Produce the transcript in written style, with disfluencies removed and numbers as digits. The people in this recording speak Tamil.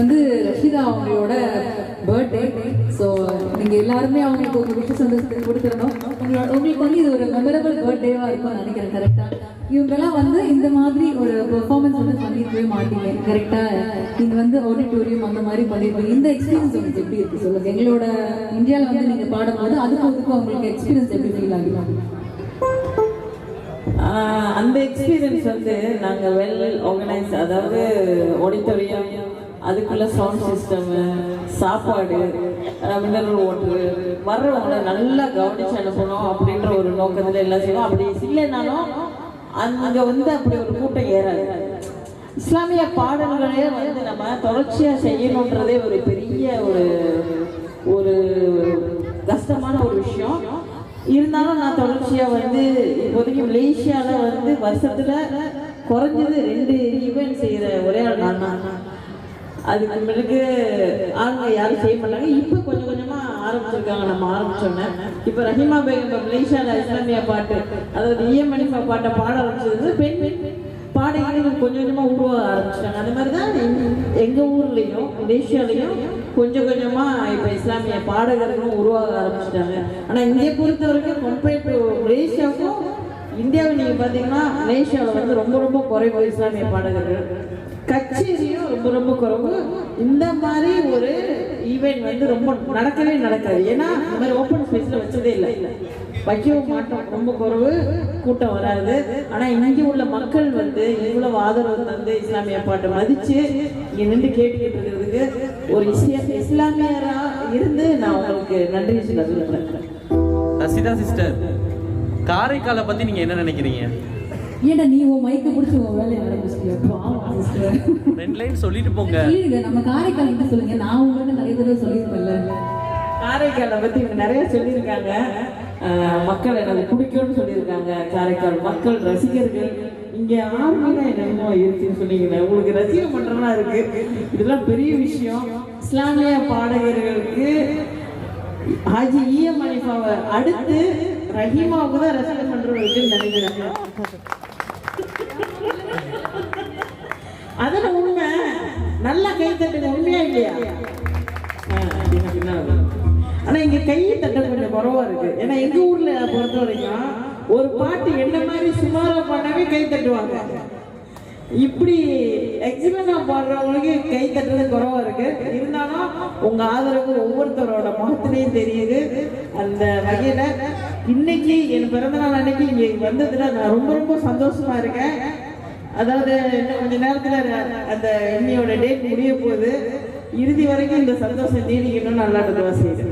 வந்து ரஷிதா அவங்களோட பர்த்டே. ஸோ நீங்கள் எல்லாருமே அவங்களுக்கு ஒரு விஷயம் வந்து கொடுத்துடணும். உங்களுக்கு வந்து இது ஒரு மெமரபிள் பர்த்டேவாக இருக்கும்னு நினைக்கிறேன். கரெக்டாக இவங்கெல்லாம் வந்து இந்த மாதிரி ஒரு பெர்ஃபார்மன்ஸ் வந்து பண்ணிருக்கவே மாட்டீங்க. கரெக்டாக நீங்கள் வந்து ஆடிட்டோரியம் அந்த மாதிரி பண்ணியிருப்பீங்க. இந்த எக்ஸ்பீரியன்ஸ் உங்களுக்கு எப்படி இருக்குது சொல்லுங்கள். எங்களோட இந்தியாவில் வந்து நீங்கள் பாடும்போது அதுக்கும் உங்களுக்கு எக்ஸ்பீரியன்ஸ் எப்படி ஃபீல் ஆகும்? அந்த எக்ஸ்பீரியன்ஸ் வந்து நாங்கள் வெல் ஆர்கனைஸ், அதாவது ஆடிட்டோரியம், அதுக்குள்ள சவுண்ட் சிஸ்டமு, சாப்பாடு, மினரல் வாட்டரு, வர்றவங்களை நல்லா கவனிச்சு அனுப்பணும் அப்படின்ற ஒரு நோக்கத்தில் எல்லாம் செய்வோம். அப்படி இல்லைனாலும் அங்கே வந்து அப்படி ஒரு கூட்டம் ஏறாது. இஸ்லாமிய பாடல்களே வந்து நம்ம தொடர்ச்சியாக செய்யணுன்றதே ஒரு பெரிய ஒரு கஷ்டமான ஒரு விஷயம். இருந்தாலும் நான் தொடர்ச்சியாக வந்து இப்போதைக்கு மலேசியாவில் வந்து வருஷத்தில் குறைஞ்சது 2 ஈவெண்ட் செய்கிற ஒரே ஆள் நான். அதுக்கு பிறகு ஆளுங்க யாரும் செய்ய மாட்டாங்க. இப்போ கொஞ்சம் கொஞ்சமாக ஆரம்பிச்சிருக்காங்க. நம்ம ஆரம்பிச்சோன்னே இப்போ ரஹீமா பேகம் இப்போ மலேசியாவில் இஸ்லாமிய பாட்டு, அதாவது மணிஃபா பாட்டை பாட ஆரம்பிச்சது பெண் பாடகர்கள் கொஞ்சம் கொஞ்சமாக உருவாக ஆரம்பிச்சிட்டாங்க. அந்த மாதிரி தான் எங்கள் ஊர்லேயும் மலேசியாலையும் கொஞ்சம் கொஞ்சமாக இப்போ இஸ்லாமிய பாடகர்களும் உருவாக ஆரம்பிச்சிட்டாங்க. ஆனால் இங்கே பொறுத்த வரைக்கும் கம்பேர்ட் டு மலேசியாவுக்கும் இந்தியாவில் நீங்கள் பார்த்தீங்கன்னா மலேசியாவில் வந்து ரொம்ப ரொம்ப குறைவு இஸ்லாமிய பாடகர்கள். கச்சேரியும் ரொம்ப ரொம்ப குறைவு. இந்த மாதிரி ஒரு ஈவெண்ட் வந்து ரொம்ப நடக்கவே நடக்காது. ஏன்னா இந்த மாதிரி ஓப்பன் ஸ்பேஸில் வச்சதே இல்லை, வைக்கவும் மாட்டோம். ரொம்ப குறைவு, கூட்டம் வராது. ஆனால் இங்கே உள்ள மக்கள் வந்து இவ்வளவு ஆதரவு தந்து இஸ்லாமிய பாட்டை மதித்து இங்கே நின்று கேட்டுக்கிட்டு இருக்கிறதுக்கு ஒரு இஸ்லாமியராக இருந்து நான் உங்களுக்கு நன்றி சொல்ல விரும்புகிறேன். ரஷிதா சிஸ்டர், காரைக்காலை பற்றி நீங்கள் என்ன நினைக்கிறீங்க? ஏன்டா நீ உன் மைக்க பிடிச்சி உன் வேலையை ஆரம்பிச்சிட்டியா? 2 லைன் சொல்லிட்டு போங்க. சொல்லிடுங்க, நம்ம காரைக்கால் கிட்ட சொல்லுங்க. நான் உங்கள்கிட்ட நிறைய தடவை சொல்லியிருப்பேன்ல. காரைக்காலை பற்றி இவங்க நிறைய சொல்லியிருக்காங்க. மக்கள் எனக்கு பிடிக்கும்னு சொல்லியிருக்காங்க. காரைக்கால் மக்கள் ரசிகர்கள் இங்கே ஆர்மினா என்னமோ இருக்குன்னு சொன்னீங்க. உங்களுக்கு ரசிகம் பண்ணுறதா இருக்கு. இதெல்லாம் பெரிய விஷயம். இஸ்லாமிய பாடகர்களுக்கு ஹாஜி மணிஃபாவை அடுத்து ரஹீமாவுக்கு தான் ரசிகம் பண்றவர்களுக்கு நினைக்கிறாங்க. அதெல்லாம் உண்மை. நல்லா கை தட்டுங்க, உண்மையா இல்லையா? ஆனா இங்க கை தட்ட கொஞ்சம் குறவா இருக்கு. ஏன்னா எங்க ஊர்ல பொறுத்த வரைக்கும் ஒரு பாட்டு என்ன மாதிரி சுமாரா பண்ணவே கை தட்டுவாங்க. இப்படி எக்ஸிபிஷனா பாடுறவங்களுக்கு கை தட்டுறது குறவா இருக்கு. இருந்தாலும் உங்க ஆதரவு ஒவ்வொருத்தரோட முகத்திலையும் தெரியுது. அந்த வகையில இன்னைக்கு என் பிறந்தநாள் அன்னைக்கு இங்க வந்ததுல நான் ரொம்ப ரொம்ப சந்தோஷமா இருக்கேன். அதாவது இன்னும் கொஞ்ச நேரத்துல அந்த இன்னையோட டேட் முடிய போகுது. இறுதி வரைக்கும் இந்த சந்தோஷம் நீடிக்கணும்னு நல்லா செய்யுது.